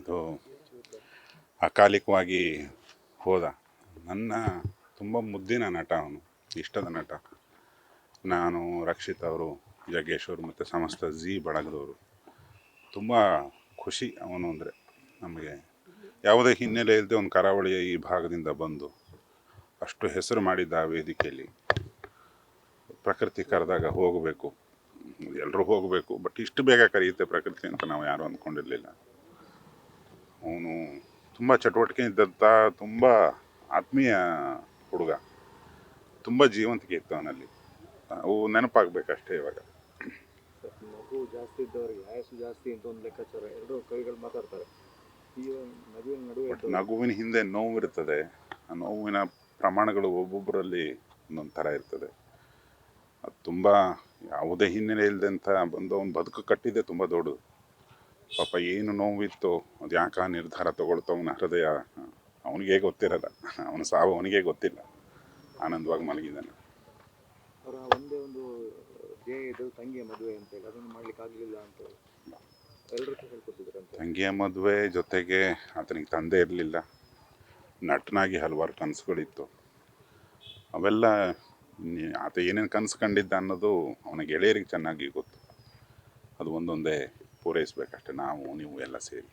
ಅದು ಅಕಾಲಿಕವಾಗಿ ಹೋದ. ನನ್ನ ತುಂಬ ಮುದ್ದಿನ ನಟ ಅವನು, ಇಷ್ಟದ ನಟ. ನಾನು, ರಕ್ಷಿತ್ ಅವರು, ಜಗ್ಗೇಶ್ ಅವರು ಮತ್ತು ಸಮಸ್ತ ಝೀ ಬಳಗದವರು ತುಂಬ ಖುಷಿ ಅವನು ಅಂದರೆ. ನಮಗೆ ಯಾವುದೇ ಹಿನ್ನೆಲೆ ಇಲ್ಲದೆ ಒಂದು ಕರಾವಳಿಯ ಈ ಭಾಗದಿಂದ ಬಂದು ಅಷ್ಟು ಹೆಸರು ಮಾಡಿದ್ದ ಆ ವೇದಿಕೆಯಲ್ಲಿ ಪ್ರಕೃತಿ ಕರೆದಾಗ ಹೋಗಬೇಕು, ಎಲ್ಲರೂ ಹೋಗಬೇಕು. ಬಟ್ ಇಷ್ಟು ಬೇಗ ಕರೆಯುತ್ತೆ ಪ್ರಕೃತಿ ಅಂತ ನಾವು ಯಾರೂ ಅಂದ್ಕೊಂಡಿರಲಿಲ್ಲ. ಅವನು ತುಂಬ ಚಟುವಟಿಕೆ ಇದ್ದಂಥ, ತುಂಬ ಆತ್ಮೀಯ ಹುಡುಗ, ತುಂಬ ಜೀವಂತಿಕೆ ಇತ್ತು ಅವನಲ್ಲಿ. ಅವು ನೆನಪಾಗಬೇಕಷ್ಟೇ ಇವಾಗ. ನಗು ಜಾಸ್ತಿ ಇದ್ದವರಿಗೆ ಆಯಸ್ಸು ಜಾಸ್ತಿ ಅಂತ ಒಂದು ಲೆಕ್ಕಾಚಾರ ಎರಡೂ ಕವಿಗಳು ಮಾತಾಡ್ತಾರೆ. ಈ ನಗುವಿನ ನಡುವೆ ನಗುವಿನ ಹಿಂದೆ ನೋವು ಇರ್ತದೆ. ಆ ನೋವಿನ ಪ್ರಮಾಣಗಳು ಒಬ್ಬೊಬ್ಬರಲ್ಲಿ ಒಂದೊಂದು ಥರ ಇರ್ತದೆ. ಅದು ತುಂಬ ಯಾವುದೇ ಹಿನ್ನೆಲೆ ಇಲ್ಲದಂಥ ಬಂದು ಅವ್ನು ಬದುಕು ಕಟ್ಟಿದ್ದೆ ತುಂಬ ದೊಡ್ಡದು. ಪಾಪ ಏನು ನೋವಿತ್ತು, ಅದು ಯಾಕೆ ಆ ನಿರ್ಧಾರ ತೊಗೊಳ್ತವನ ಹೃದಯ ಅವನಿಗೇ ಗೊತ್ತಿರಲ್ಲ. ಅವನ ಸಾವು ಅವನಿಗೇ ಗೊತ್ತಿಲ್ಲ. ಆನಂದವಾಗಿ ಮಲಗಿದ್ದಾನೆ. ಅವರ ಒಂದೇ ಒಂದು ಧ್ಯೇಯ ಇದು ತಂಗಿಯ ಮದುವೆ ಅಂತೇಳಿ, ಅದನ್ನು ಮಾಡ್ಲಿಕ್ಕೆ ಆಗಲಿಲ್ಲ ಅಂತೇಳಿ ಎಲ್ಲರೂ ಹೇಳ್ಕೊಟ್ಟಿದ್ರಂತೆ. ತಂಗಿಯ ಮದುವೆ ಜೊತೆಗೆ ಆತನಿಗೆ ತಂದೆ ಇರಲಿಲ್ಲ. ನಟನಾಗಿ ಹಲವಾರು ಕನಸುಗಳಿತ್ತು. ಅವೆಲ್ಲ ಆತ ಏನೇನು ಕನಸು ಕಂಡಿದ್ದ ಅನ್ನೋದು ಅವನ ಗೆಳೆಯರಿಗೆ ಚೆನ್ನಾಗಿ ಗೊತ್ತು. ಅದು ಒಂದೊಂದೇ ಪೂರೈಸಬೇಕಷ್ಟೆ, ನಾವು ನೀವು ಎಲ್ಲ ಸೇರಿ.